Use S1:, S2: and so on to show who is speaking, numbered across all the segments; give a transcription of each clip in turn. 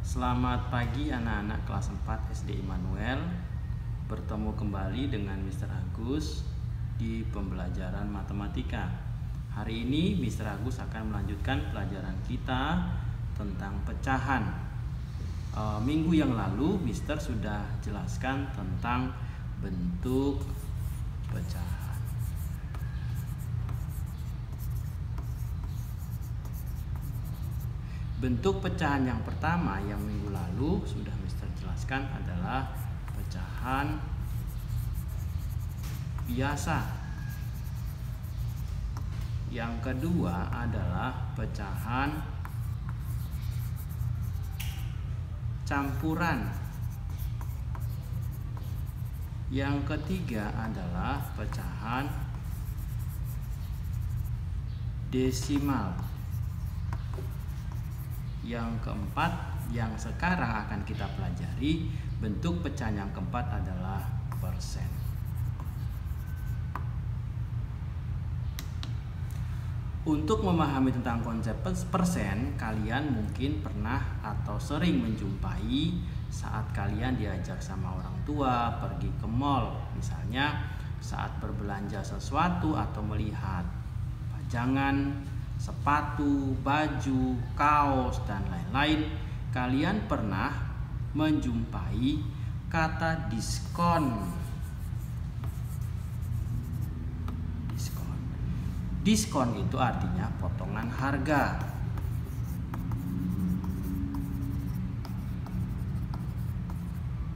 S1: Selamat pagi anak-anak kelas 4 SD Immanuel. Bertemu kembali dengan Mr. Agus di pembelajaran matematika. Hari ini Mr. Agus akan melanjutkan pelajaran kita tentang pecahan. Minggu yang lalu Mr. sudah jelaskan tentang bentuk pecahan. Bentuk pecahan yang pertama yang minggu lalu sudah Mr. jelaskan adalah pecahan biasa. Yang kedua adalah pecahan campuran. Yang ketiga adalah pecahan desimal. Yang keempat yang sekarang akan kita pelajari, bentuk pecahan yang keempat adalah persen. Untuk memahami tentang konsep persen, kalian mungkin pernah atau sering menjumpai saat kalian diajak sama orang tua pergi ke mall, misalnya saat berbelanja sesuatu atau melihat pajangan sepatu, baju, kaos, dan lain-lain. Kalian pernah menjumpai kata diskon. Diskon itu artinya potongan harga.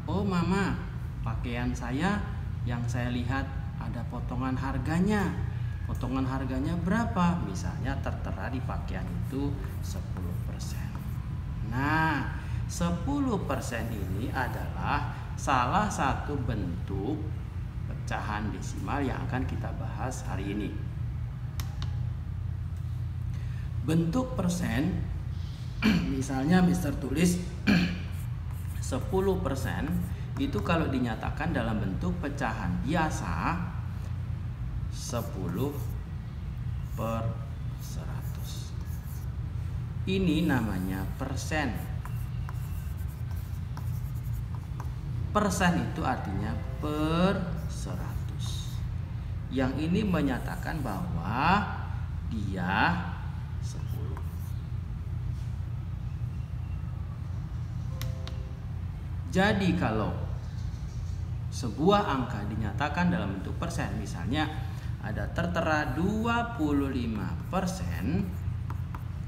S1: Oh mama, pakaian saya yang saya lihat ada potongan harganya. Potongan harganya berapa? Misalnya tertera di pakaian itu 10%. Nah, 10% ini adalah salah satu bentuk pecahan desimal yang akan kita bahas hari ini. Bentuk persen, misalnya Mr. tulis 10% itu kalau dinyatakan dalam bentuk pecahan biasa 10/100. Ini namanya persen. Persen itu artinya per 100. Yang ini menyatakan bahwa dia 10. Jadi kalau sebuah angka dinyatakan dalam bentuk persen, misalnya ada tertera 25%,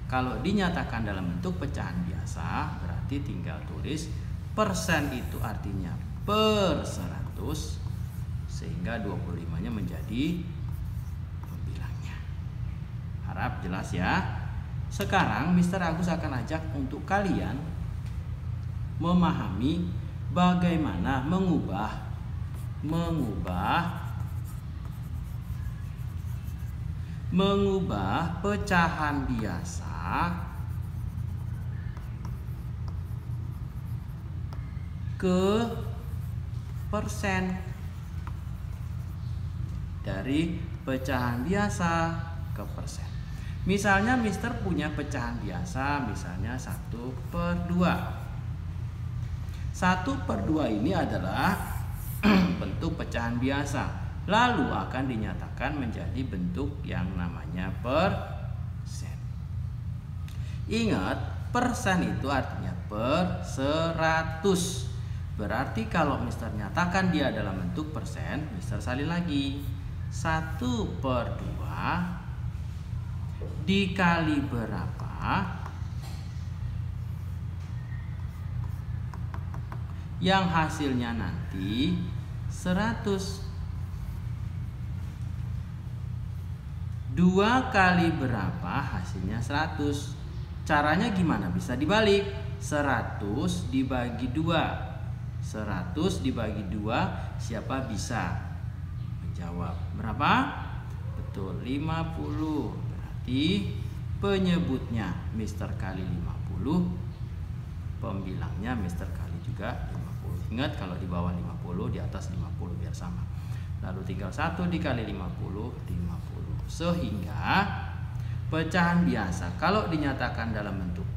S1: kalau dinyatakan dalam bentuk pecahan biasa berarti tinggal tulis persen itu artinya per 100, sehingga 25-nya menjadi pembilangnya. Harap jelas ya. Sekarang Mr. Agus akan ajak untuk kalian memahami bagaimana mengubah pecahan biasa ke persen. Dari pecahan biasa ke persen. Misalnya Mister punya pecahan biasa, misalnya 1/2. 1/2 ini adalah bentuk pecahan biasa. Lalu akan dinyatakan menjadi bentuk yang namanya persen. Ingat, persen itu artinya per 100. Berarti kalau Mister nyatakan dia dalam bentuk persen, Mister salin lagi. 1/2 dikali berapa yang hasilnya nanti 100. 2 kali berapa hasilnya 100. Caranya gimana? Bisa dibalik. 100 dibagi 2. 100 dibagi 2, siapa bisa menjawab? Berapa? Betul, 50. Berarti penyebutnya Mister kali 50, pembilangnya Mister kali juga 50. Ingat, kalau di bawah 50, di atas 50 biar sama. Lalu tinggal 1 dikali 50, 50. Sehingga pecahan biasa kalau dinyatakan dalam bentuk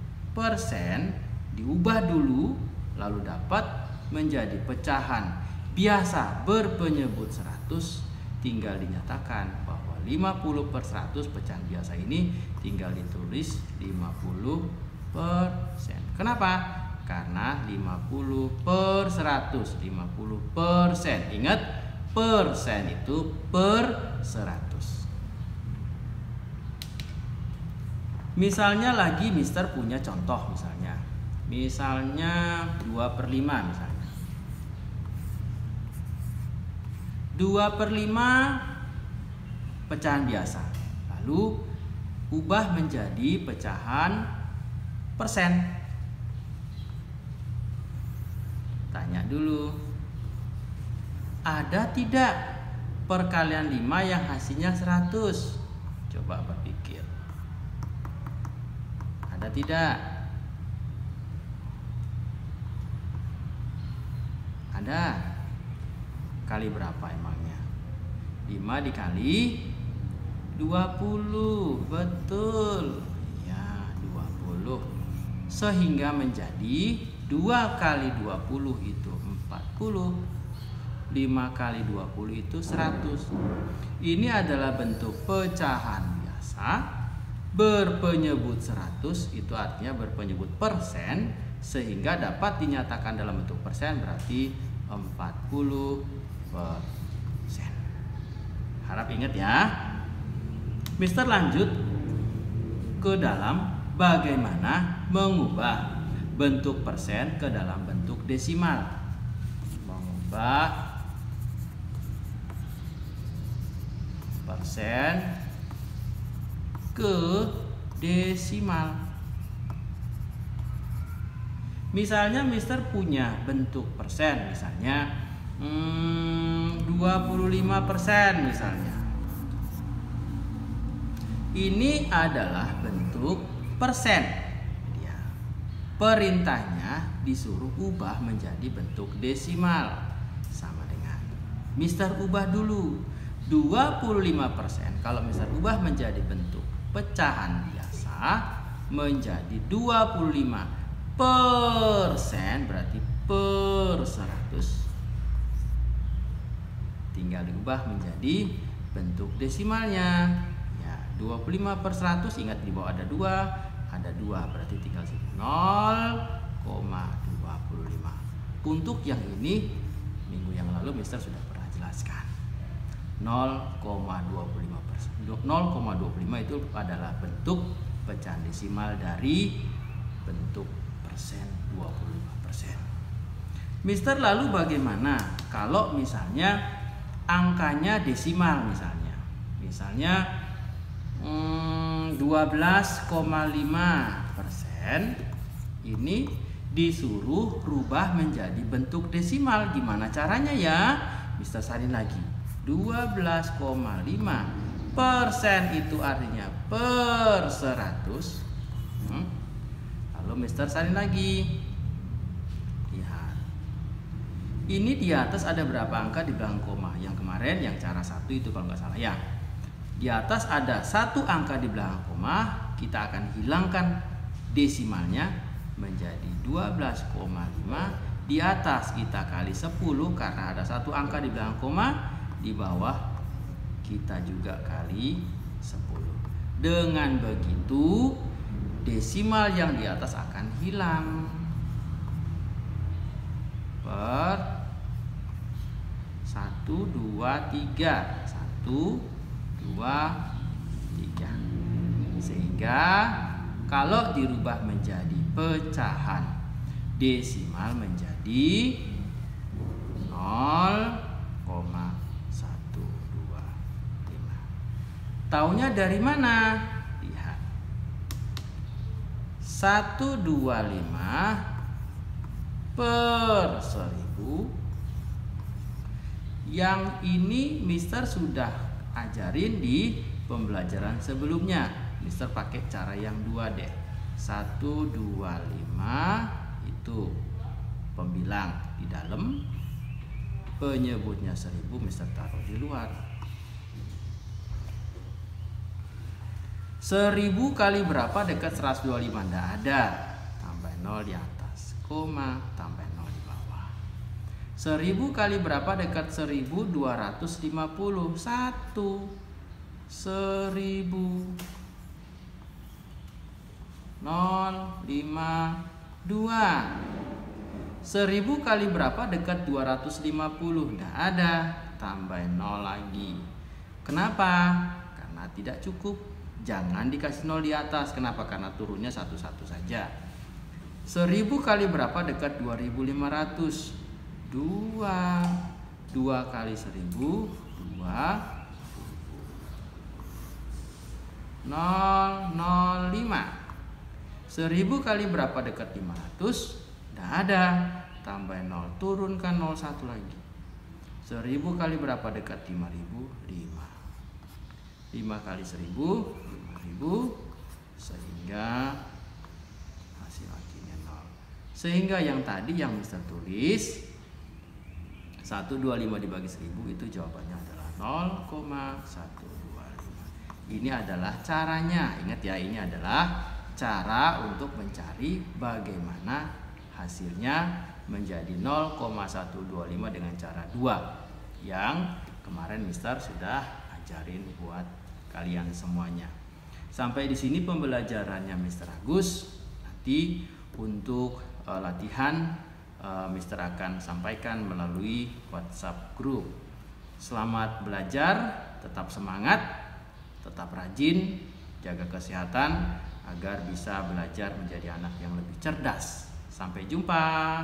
S1: persen diubah dulu lalu dapat menjadi pecahan biasa berpenyebut 100, tinggal dinyatakan bahwa 50/100 pecahan biasa ini tinggal ditulis 50%. Kenapa? Karena 50/100, 50%. Ingat, persen itu per 100. Misalnya lagi Mister punya contoh misalnya 2/5 misalnya. 2/5 pecahan biasa. Lalu ubah menjadi pecahan persen. Tanya dulu, ada tidak perkalian 5 yang hasilnya 100? Coba berpikir. Ada tidak? Ada. Kali berapa emangnya? 5 dikali 20. Betul. Ya, 20. Sehingga menjadi 2 kali 20 itu 40. 5 kali 20 itu 100. Ini adalah bentuk pecahan biasa berpenyebut 100, itu artinya berpenyebut persen, sehingga dapat dinyatakan dalam bentuk persen, berarti 40%. Harap ingat ya. Mister lanjut ke dalam bagaimana mengubah bentuk persen ke dalam bentuk desimal. Mengubah persen ke desimal. Misalnya Mister punya bentuk persen, misalnya 25% misalnya. Ini adalah bentuk persen. Ya. Perintahnya disuruh ubah menjadi bentuk desimal. Sama dengan Mister ubah dulu 25%. Kalau Mister ubah menjadi bentuk pecahan biasa menjadi 25%, berarti per 100. Tinggal diubah menjadi bentuk desimalnya. Ya, 25/100, ingat di bawah ada 2, berarti tinggal 0,25. Untuk yang ini minggu yang lalu Mister sudah pernah jelaskan. 0,25%. 0,25 itu adalah bentuk pecahan desimal dari bentuk persen 25%. Mister lalu bagaimana kalau misalnya angkanya desimal misalnya? Misalnya 12,5% ini disuruh rubah menjadi bentuk desimal. Gimana caranya ya? Mister salin lagi. 12,5% itu artinya per 100. Lalu Mister salin lagi. Lihat. Ini di atas ada berapa angka di belakang koma? Yang kemarin yang cara 1 itu kalau nggak salah ya. Di atas ada 1 angka di belakang koma, kita akan hilangkan desimalnya menjadi 12,5. Di atas kita kali 10 karena ada 1 angka di belakang koma. Di bawah kita juga kali 10. Dengan begitu desimal yang di atas akan hilang. Per 1, 2, 3. 1, 2, 3. Sehingga kalau dirubah menjadi pecahan desimal menjadi 0,125. Taunya dari mana? Lihat. 125 per 1000. Yang ini Mister sudah ajarin di pembelajaran sebelumnya. Mister pakai cara yang 2 deh. 125 itu pembilang di dalam, penyebutnya 1000 Mister taruh di luar. 1000 kali berapa dekat 125? Tidak ada. 0 di atas, koma, tambah 0 di bawah. 1000 kali berapa dekat 1250? 1. 1000. 0, 5, 2. 1000 kali berapa dekat 250? Tidak ada, tambah 0 lagi. Kenapa? Karena tidak cukup. Jangan dikasih 0 di atas. Kenapa? Karena turunnya satu-satu saja. 1000 kali berapa dekat 2500? 2. 2 kali 1000, 2. 005. 1000 kali berapa dekat 500? Tidak ada, tambah 0, turunkan 01 lagi. 1000 kali berapa dekat 5000? 5. 5 kali 1000, 5000, sehingga hasil akhirnya 0. Sehingga yang tadi yang Mister tulis 125 dibagi 1000 itu jawabannya adalah 0,125. Ini adalah caranya. Ingat ya, ini adalah cara untuk mencari bagaimana hasilnya menjadi 0,125 dengan cara 2 yang kemarin Mister sudah ajarin buat kalian semuanya. Sampai di sini pembelajarannya Mister Agus. Nanti untuk latihan Mister akan sampaikan melalui WhatsApp group. Selamat belajar, tetap semangat, tetap rajin, jaga kesehatan agar bisa belajar menjadi anak yang lebih cerdas. Sampai jumpa.